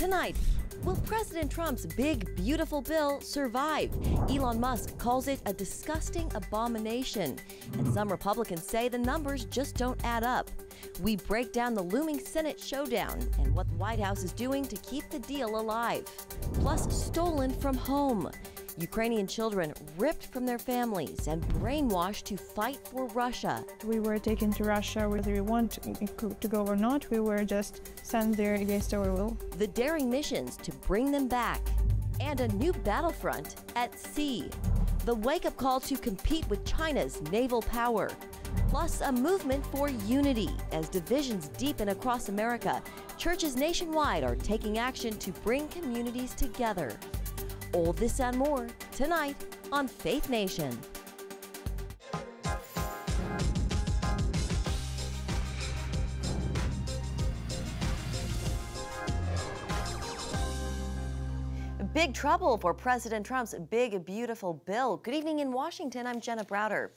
Tonight, will President Trump's big, beautiful bill survive? Elon Musk calls it a disgusting abomination, and some Republicans say the numbers just don't add up. We break down the looming Senate showdown and what the White House is doing to keep the deal alive. Plus, stolen from home. Ukrainian children ripped from their families and brainwashed to fight for Russia. We were taken to Russia whether we want to go or not. We were just sent there against our will. The daring missions to bring them back. And a new battlefront at sea. The wake-up call to compete with China's naval power. Plus, a movement for unity as divisions deepen across America. Churches nationwide are taking action to bring communities together. All this and more tonight on Faith Nation. Big trouble for President Trump's big, beautiful bill. Good evening in Washington. I'm Jenna Browder.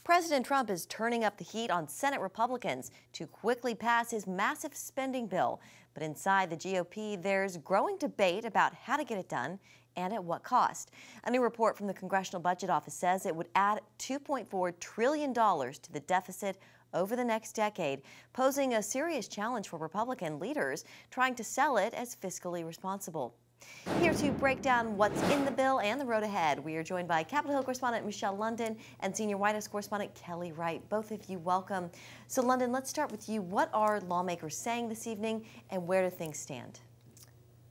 President Trump is turning up the heat on Senate Republicans to quickly pass his massive spending bill. But inside the GOP, there's growing debate about how to get it done and at what cost. A new report from the Congressional Budget Office says it would add $2.4 trillion to the deficit over the next decade, posing a serious challenge for Republican leaders trying to sell it as fiscally responsible. Here to break down what's in the bill and the road ahead, we are joined by Capitol Hill correspondent Michelle London and senior White House correspondent Kelly Wright. Both of you welcome. So London, let's start with you. What are lawmakers saying this evening and where do things stand?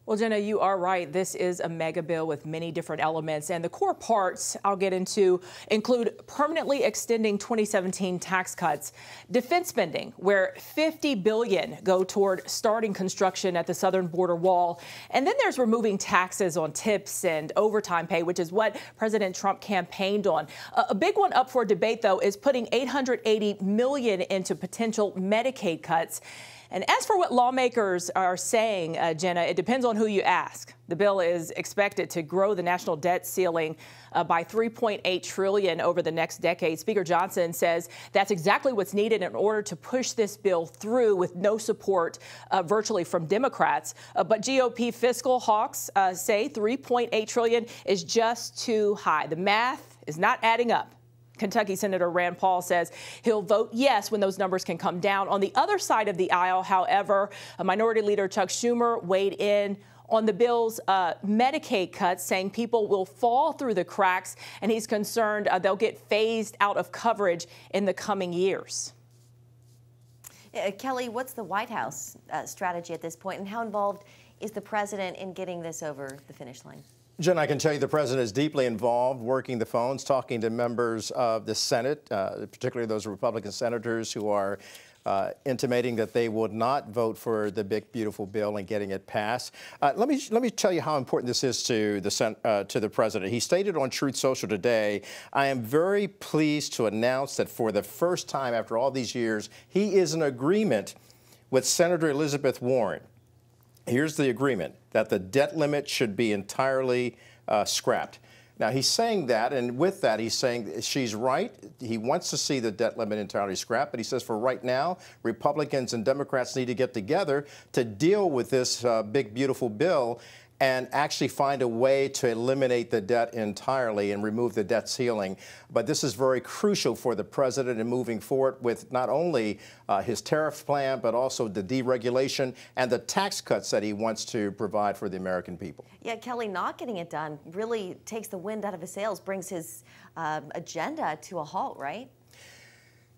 Well, Jenna, you are right. This is a mega bill with many different elements, and the core parts I'll get into include permanently extending 2017 tax cuts, defense spending, where $50 billion go toward starting construction at the southern border wall, and then there's removing taxes on tips and overtime pay, which is what President Trump campaigned on. A big one up for debate, though, is putting $880 million into potential Medicaid cuts. And as for what lawmakers are saying, Jenna, it depends on who you ask. The bill is expected to grow the national debt ceiling by $3.8 trillion over the next decade. Speaker Johnson says that's exactly what's needed in order to push this bill through with no support virtually from Democrats. But GOP fiscal hawks say $3.8 trillion is just too high. The math is not adding up. Kentucky Senator Rand Paul says he'll vote yes when those numbers can come down. On the other side of the aisle, however, Minority Leader Chuck Schumer weighed in on the bill's Medicaid cuts, saying people will fall through the cracks, and he's concerned they'll get phased out of coverage in the coming years. Kelly, what's the White House strategy at this point, and how involved is the president in getting this over the finish line? Jen, I can tell you the president is deeply involved, working the phones, talking to members of the Senate, particularly those Republican senators who are intimating that they would not vote for the big, beautiful bill and getting it passed. Let me tell you how important this is to the president. He stated on Truth Social today, "I am very pleased to announce that for the first time after all these years, he is in agreement with Senator Elizabeth Warren." Here's the agreement, that the debt limit should be entirely scrapped. Now, he's saying that, and with that, he's saying she's right. He wants to see the debt limit entirely scrapped, but he says for right now, Republicans and Democrats need to get together to deal with this big, beautiful bill and actually find a way to eliminate the debt entirely and remove the debt ceiling. But this is very crucial for the president in moving forward with not only his tariff plan, but also the deregulation and the tax cuts that he wants to provide for the American people. Yeah, Kelly, not getting it done really takes the wind out of his sails, brings his agenda to a halt, right?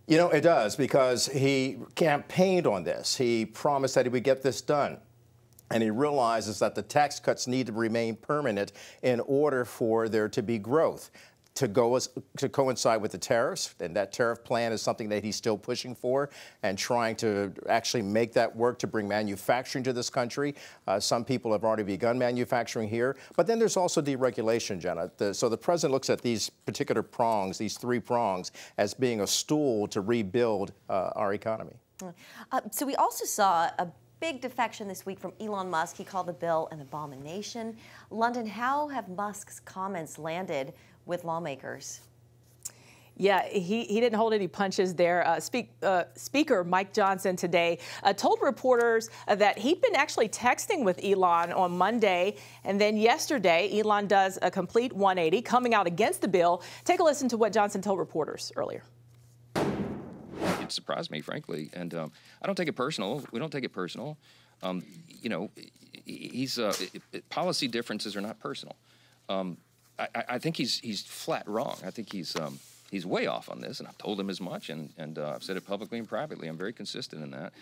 You know, it does, because he campaigned on this. He promised that he would get this done. And he realizes that the tax cuts need to remain permanent in order for there to be growth, to coincide with the tariffs. And that tariff plan is something that he's still pushing for and trying to actually make that work to bring manufacturing to this country. Some people have already begun manufacturing here. But then there's also deregulation, Jenna. So the president looks at these particular prongs, these three prongs, as being a stool to rebuild our economy. So we also saw a big defection this week from Elon Musk. He called the bill an abomination. London, how have Musk's comments landed with lawmakers? Yeah, he didn't hold any punches there. Speaker Mike Johnson today told reporters that he'd been actually texting with Elon on Monday, and then yesterday Elon does a complete 180, coming out against the bill. Take a listen to what Johnson told reporters earlier. It surprised me, frankly, and I don't take it personal. We don't take it personal. You know, policy differences are not personal. I think he's flat wrong. I think he's way off on this, and I've told him as much, and I've said it publicly and privately. I'm very consistent in that.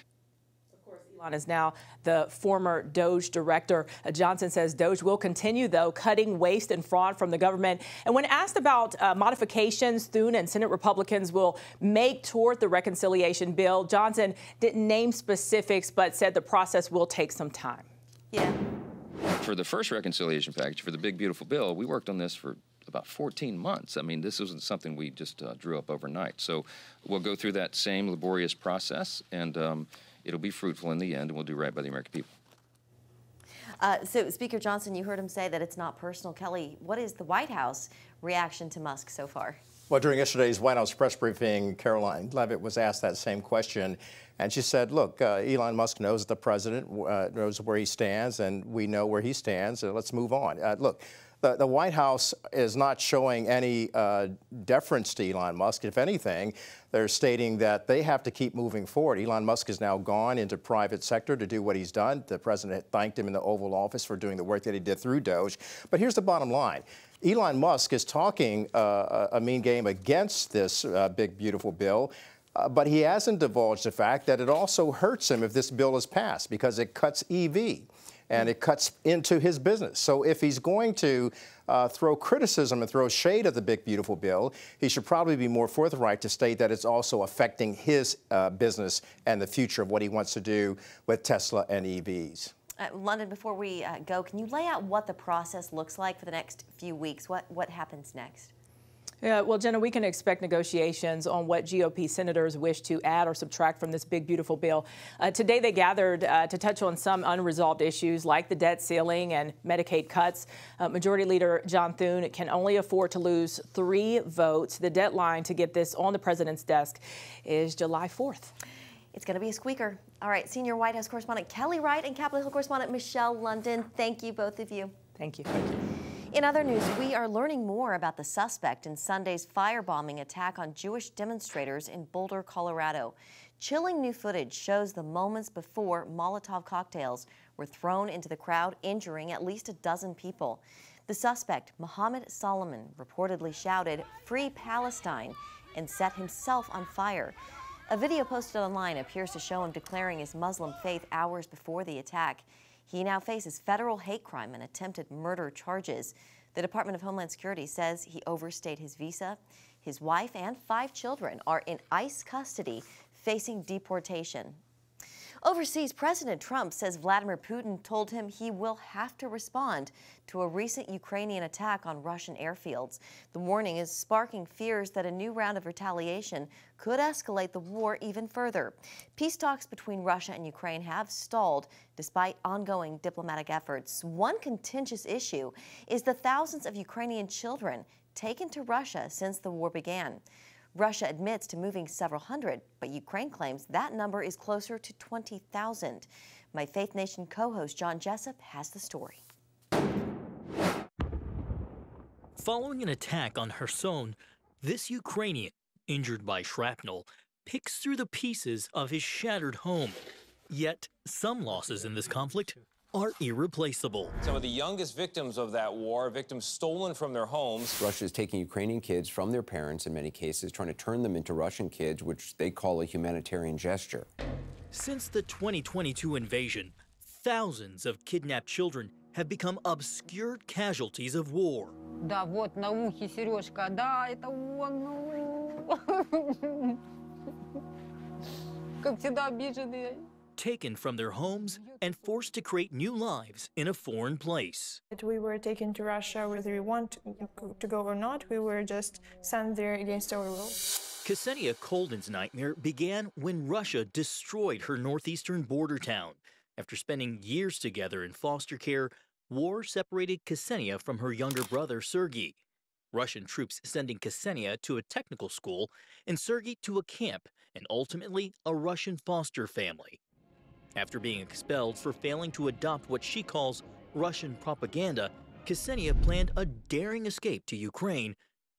Of course, Elon is now the former DOJ director. Johnson says DOJ will continue, though, cutting waste and fraud from the government. And when asked about modifications Thune and Senate Republicans will make toward the reconciliation bill, Johnson didn't name specifics, but said the process will take some time. Yeah. For the first reconciliation package, for the big, beautiful bill, we worked on this for about 14 months. I mean, this wasn't something we just drew up overnight. So we'll go through that same laborious process, and it'll be fruitful in the end, and we'll do right by the American people. So, Speaker Johnson, you heard him say that it's not personal. Kelly, what is the White House reaction to Musk so far? Well, during yesterday's White House press briefing, Caroline Leavitt was asked that same question, and she said, look, Elon Musk knows the president, knows where he stands, and we know where he stands, so let's move on. Look, the White House is not showing any deference to Elon Musk. If anything, they're stating that they have to keep moving forward. Elon Musk has now gone into private sector to do what he's done. The president thanked him in the Oval Office for doing the work that he did through DOJ. But here's the bottom line. Elon Musk is talking a mean game against this big, beautiful bill, but he hasn't divulged the fact that it also hurts him if this bill is passed because it cuts EV. And it cuts into his business. So if he's going to throw criticism and throw shade at the big, beautiful bill, he should probably be more forthright to state that it's also affecting his business and the future of what he wants to do with Tesla and EVs. London, before we go, can you lay out what the process looks like for the next few weeks? What happens next? Yeah, well, Jenna, we can expect negotiations on what GOP senators wish to add or subtract from this big, beautiful bill. Today, they gathered to touch on some unresolved issues like the debt ceiling and Medicaid cuts. Majority Leader John Thune can only afford to lose 3 votes. The deadline to get this on the president's desk is July 4th. It's going to be a squeaker. All right, senior White House correspondent Kelly Wright and Capitol Hill correspondent Michelle London, thank you, both of you. Thank you. In other news, we are learning more about the suspect in Sunday's firebombing attack on Jewish demonstrators in Boulder, Colorado. Chilling new footage shows the moments before Molotov cocktails were thrown into the crowd, injuring at least a dozen people. The suspect, Mohammed Solomon, reportedly shouted, "Free Palestine," and set himself on fire. A video posted online appears to show him declaring his Muslim faith hours before the attack. He now faces federal hate crime and attempted murder charges. The Department of Homeland Security says he overstayed his visa. His wife and 5 children are in ICE custody, facing deportation. Overseas, President Trump says Vladimir Putin told him he will have to respond to a recent Ukrainian attack on Russian airfields. The warning is sparking fears that a new round of retaliation could escalate the war even further. Peace talks between Russia and Ukraine have stalled despite ongoing diplomatic efforts. One contentious issue is the thousands of Ukrainian children taken to Russia since the war began. Russia admits to moving several hundred, but Ukraine claims that number is closer to 20,000. My Faith Nation co-host John Jessup has the story. Following an attack on Kherson, this Ukrainian, injured by shrapnel, picks through the pieces of his shattered home. Yet, some losses in this conflict are irreplaceable. Some of the youngest victims of that war, victims stolen from their homes. Russia is taking Ukrainian kids from their parents in many cases, trying to turn them into Russian kids, which they call a humanitarian gesture. Since the 2022 invasion, thousands of kidnapped children have become obscure casualties of war. Да, вот на ухе сережка, да, это он. Как всегда обиженные. Taken from their homes and forced to create new lives in a foreign place. We were taken to Russia whether we want to go or not. We were just sent there against our will. Ksenia Kolden's nightmare began when Russia destroyed her northeastern border town. After spending years together in foster care, war separated Ksenia from her younger brother, Sergei. Russian troops sending Ksenia to a technical school and Sergei to a camp and ultimately a Russian foster family. After being expelled for failing to adopt what she calls Russian propaganda, Ksenia planned a daring escape to Ukraine,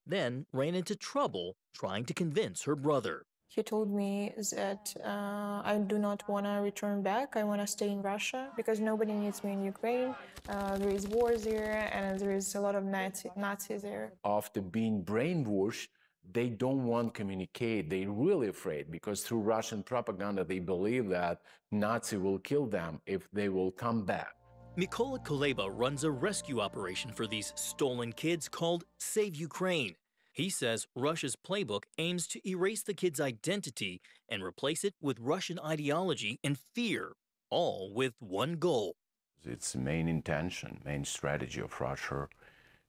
then ran into trouble trying to convince her brother. He told me that I do not want to return back. I want to stay in Russia because nobody needs me in Ukraine. There is war there and there is a lot of Nazis there. After being brainwashed, they don't want to communicate. They're really afraid because through Russian propaganda, they believe that Nazi will kill them if they will come back. Mykola Kuleba runs a rescue operation for these stolen kids called Save Ukraine. He says Russia's playbook aims to erase the kids' identity and replace it with Russian ideology and fear, all with one goal. Its main intention, main strategy of Russia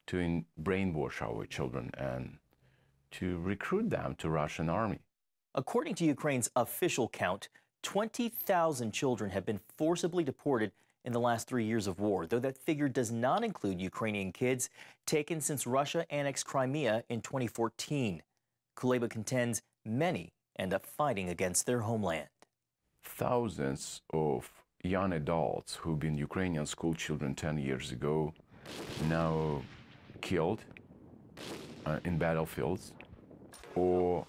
to brainwash our children and to recruit them to Russian army. According to Ukraine's official count, 20,000 children have been forcibly deported in the last 3 years of war, though that figure does not include Ukrainian kids taken since Russia annexed Crimea in 2014. Kuleba contends many end up fighting against their homeland. Thousands of young adults who've been Ukrainian school children 10 years ago now killed in battlefields or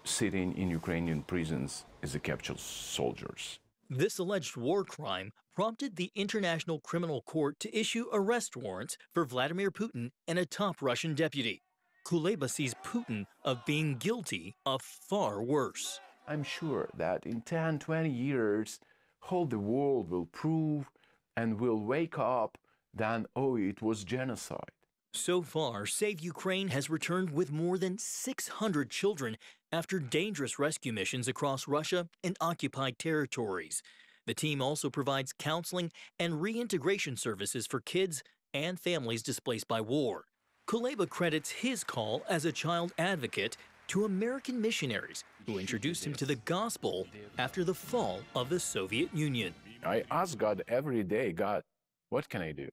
sitting in Ukrainian prisons as the captured soldiers. This alleged war crime prompted the International Criminal Court to issue arrest warrants for Vladimir Putin and a top Russian deputy. Kuleba sees Putin of being guilty of far worse. I'm sure that in 10, 20 years, whole the world will prove and will wake up that, oh, it was genocide. So far, Save Ukraine has returned with more than 600 children after dangerous rescue missions across Russia and occupied territories. The team also provides counseling and reintegration services for kids and families displaced by war. Kuleba credits his call as a child advocate to American missionaries who introduced him to the gospel after the fall of the Soviet Union. I ask God every day, God, what can I do?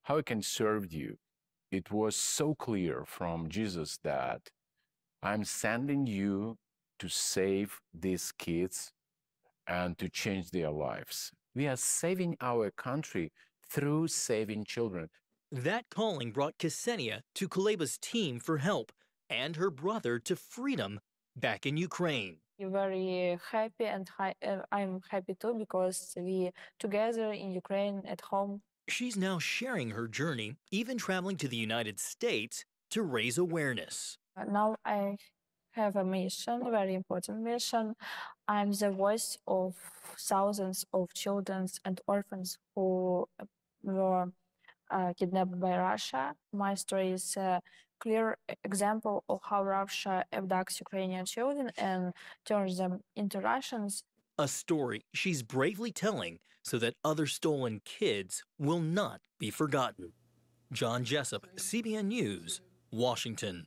How I can serve you? It was so clear from Jesus that I'm sending you to save these kids and to change their lives. We are saving our country through saving children. That calling brought Ksenia to Kuleba's team for help and her brother to freedom back in Ukraine. We're very happy and I'm happy too because we together in Ukraine at home. She's now sharing her journey, even traveling to the United States to raise awareness. Now I have a mission, a very important mission. I'm the voice of thousands of children and orphans who were kidnapped by Russia. My story is a clear example of how Russia abducts Ukrainian children and turns them into Russians. A story she's bravely telling so that other stolen kids will not be forgotten. John Jessup, CBN News, Washington.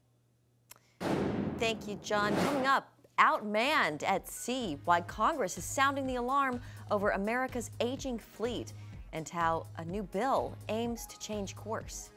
Thank you, John. Coming up, outmanned at sea, why Congress is sounding the alarm over America's aging fleet and how a new bill aims to change course.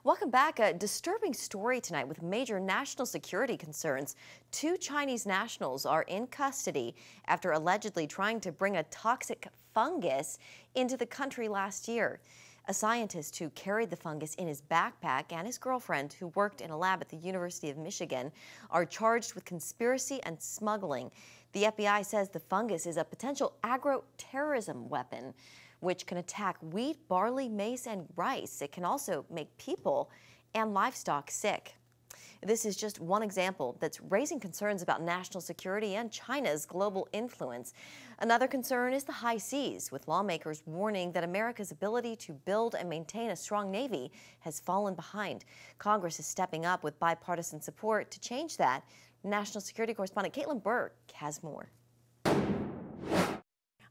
Welcome back. A disturbing story tonight with major national security concerns. 2 Chinese nationals are in custody after allegedly trying to bring a toxic fungus into the country last year. A scientist who carried the fungus in his backpack and his girlfriend, who worked in a lab at the University of Michigan, are charged with conspiracy and smuggling. The FBI says the fungus is a potential agro-terrorism weapon, which can attack wheat, barley, maize, and rice. It can also make people and livestock sick. This is just one example that's raising concerns about national security and China's global influence. Another concern is the high seas, with lawmakers warning that America's ability to build and maintain a strong Navy has fallen behind. Congress is stepping up with bipartisan support to change that. National security correspondent Caitlin Burke has more.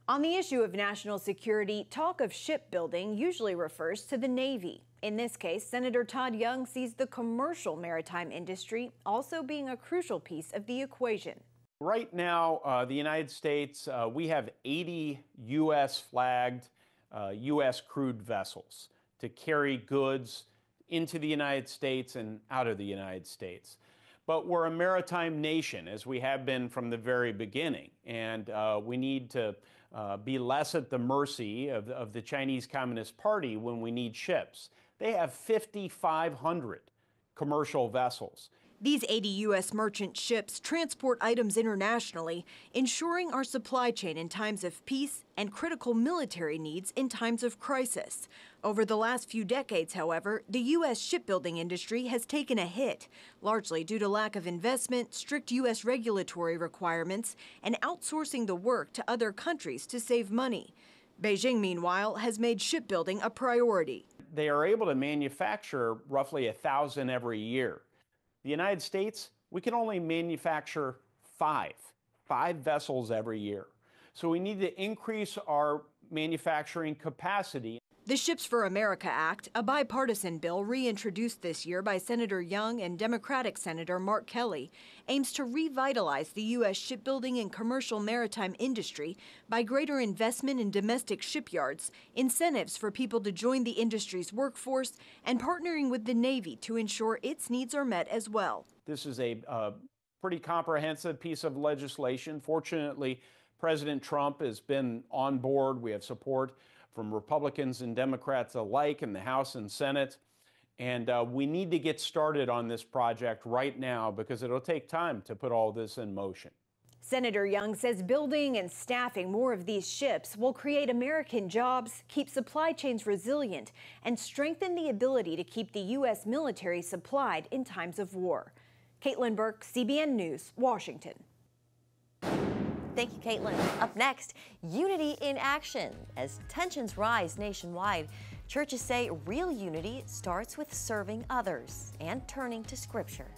On the issue of national security, talk of shipbuilding usually refers to the Navy. In this case, Senator Todd Young sees the commercial maritime industry also being a crucial piece of the equation. Right now, the United States, we have 80 U.S. flagged U.S. crewed vessels. to carry goods into the United States and out of the United States. But we're a maritime nation, as we have been from the very beginning, and we need to be less at the mercy of the Chinese Communist Party when we need ships. They have 5,500 commercial vessels. These 80 U.S. merchant ships transport items internationally, ensuring our supply chain in times of peace and critical military needs in times of crisis. Over the last few decades, however, the U.S. shipbuilding industry has taken a hit, largely due to lack of investment, strict U.S. regulatory requirements, and outsourcing the work to other countries to save money. Beijing, meanwhile, has made shipbuilding a priority. They are able to manufacture roughly 1,000 every year. The United States, we can only manufacture five vessels every year. So we need to increase our manufacturing capacity. The Ships for America Act, a bipartisan bill reintroduced this year by Senator Young and Democratic Senator Mark Kelly, aims to revitalize the U.S. shipbuilding and commercial maritime industry by greater investment in domestic shipyards, incentives for people to join the industry's workforce, and partnering with the Navy to ensure its needs are met as well. This is a pretty comprehensive piece of legislation. Fortunately, President Trump has been on board. We have support from Republicans and Democrats alike in the House and Senate. And we need to get started on this project right now because it'll take time to put all this in motion. Senator Young says building and staffing more of these ships will create American jobs, keep supply chains resilient, and strengthen the ability to keep the U.S. military supplied in times of war. Caitlin Burke, CBN News, Washington. Thank you, Caitlin. Up next, unity in action. As tensions rise nationwide, churches say real unity starts with serving others and turning to Scripture.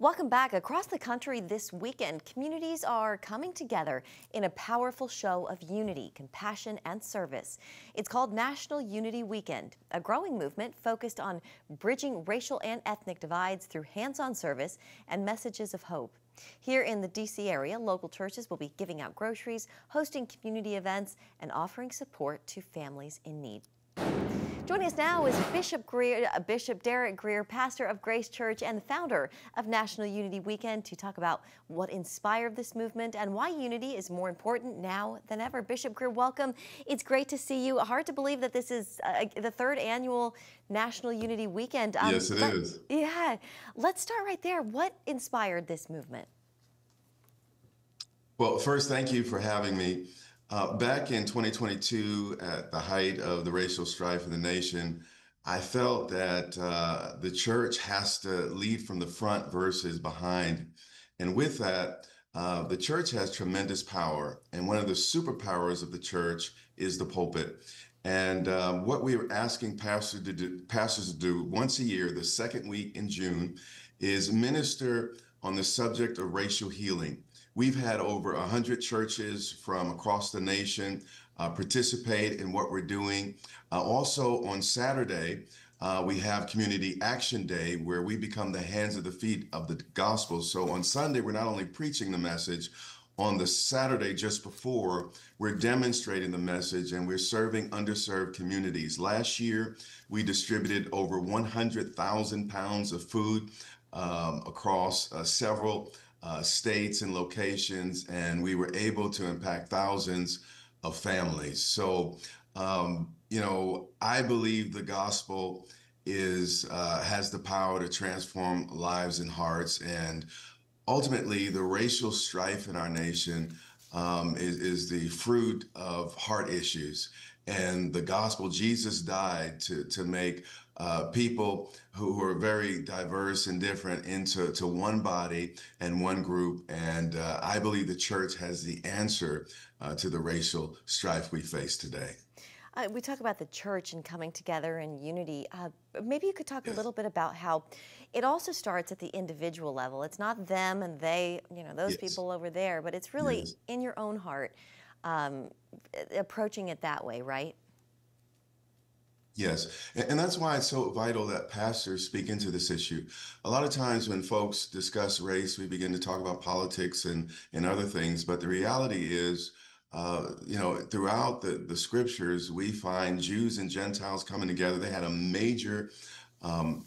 Welcome back. Across the country this weekend, communities are coming together in a powerful show of unity, compassion, and service. It's called National Unity Weekend, a growing movement focused on bridging racial and ethnic divides through hands-on service and messages of hope. Here in the D.C. area, local churches will be giving out groceries, hosting community events, and offering support to families in need. Joining us now is Bishop Derek Greer, pastor of Grace Church and the founder of National Unity Weekend, to talk about what inspired this movement and why unity is more important now than ever. Bishop Greer, welcome. It's great to see you. Hard to believe that this is the third annual National Unity Weekend. Yes, it is. Yeah. Let's start right there. What inspired this movement? Well, first, thank you for having me. Back in 2022, at the height of the racial strife in the nation, I felt that the church has to lead from the front versus behind. And with that, the church has tremendous power. And one of the superpowers of the church is the pulpit. And what we are asking pastors to do once a year, the second week in June, is minister on the subject of racial healing. We've had over 100 churches from across the nation participate in what we're doing. Also on Saturday, we have Community Action Day, where we become the hands and the feet of the gospel. So on Sunday, we're not only preaching the message, on the Saturday just before, we're demonstrating the message and we're serving underserved communities. Last year, we distributed over 100,000 pounds of food across several states and locations, and we were able to impact thousands of families. So, you know, I believe the gospel has the power to transform lives and hearts, and ultimately the racial strife in our nation is the fruit of heart issues. And the gospel, Jesus died to make people who are very diverse and different into one body and one group. And I believe the church has the answer to the racial strife we face today. We talk about the church and coming together in unity. Maybe you could talk a little bit about how it also starts at the individual level. It's not them and they, you know, those people over there, but it's really in your own heart, approaching it that way, right? Yes, and that's why it's so vital that pastors speak into this issue. A lot of times when folks discuss race, we begin to talk about politics and other things, but the reality is throughout the scriptures, we find Jews and Gentiles coming together. They had a major um,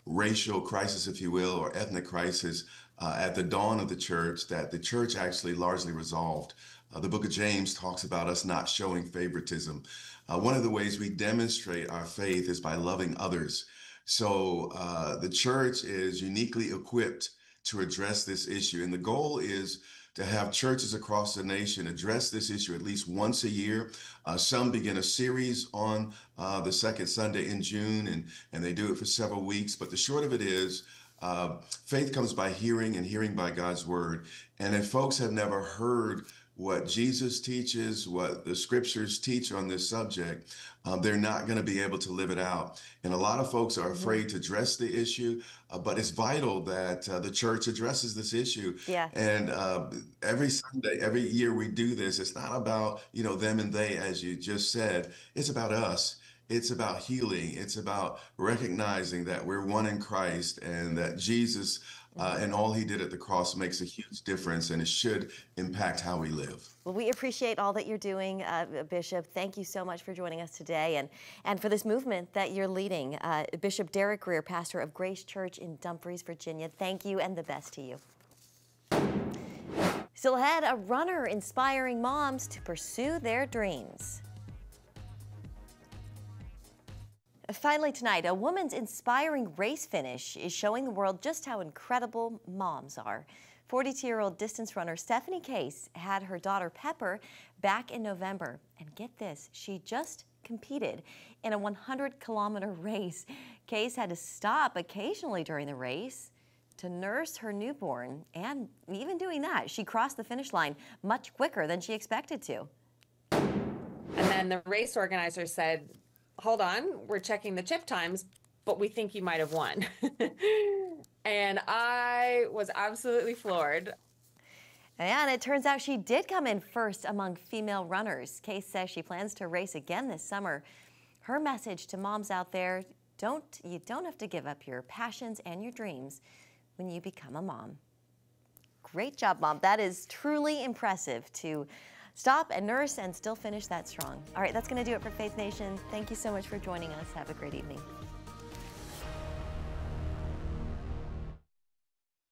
racial crisis, if you will, or ethnic crisis at the dawn of the church that the church actually largely resolved. The book of James talks about us not showing favoritism. One of the ways we demonstrate our faith is by loving others. So the church is uniquely equipped to address this issue. And the goal is to have churches across the nation address this issue at least once a year. Some begin a series on the second Sunday in June, and they do it for several weeks. But the short of it is, faith comes by hearing and hearing by God's word. And if folks have never heard what Jesus teaches, what the scriptures teach on this subject, they're not going to be able to live it out. And a lot of folks are afraid to address the issue, but it's vital that the church addresses this issue. Yeah. And every Sunday, every year we do this, it's not about, them and they, as you just said, it's about us. It's about healing. It's about recognizing that we're one in Christ and that Jesus and all he did at the cross makes a huge difference, and it should impact how we live. Well, we appreciate all that you're doing, Bishop. Thank you so much for joining us today and for this movement that you're leading. Bishop Derek Greer, pastor of Grace Church in Dumfries, Virginia, thank you and the best to you. Still ahead, a runner inspiring moms to pursue their dreams. Finally tonight, a woman's inspiring race finish is showing the world just how incredible moms are. 42-year-old distance runner Stephanie Case had her daughter Pepper back in November. And get this, she just competed in a 100-kilometer race. Case had to stop occasionally during the race to nurse her newborn. And even doing that, she crossed the finish line much quicker than she expected to. And then the race organizer said, "Hold on, we're checking the chip times, but we think you might have won." And I was absolutely floored. And it turns out she did come in first among female runners. Case says she plans to race again this summer. Her message to moms out there, you don't have to give up your passions and your dreams when you become a mom. Great job, Mom. That is truly impressive to stop and nurse and still finish that strong. All right, that's going to do it for Faith Nation. Thank you so much for joining us. Have a great evening.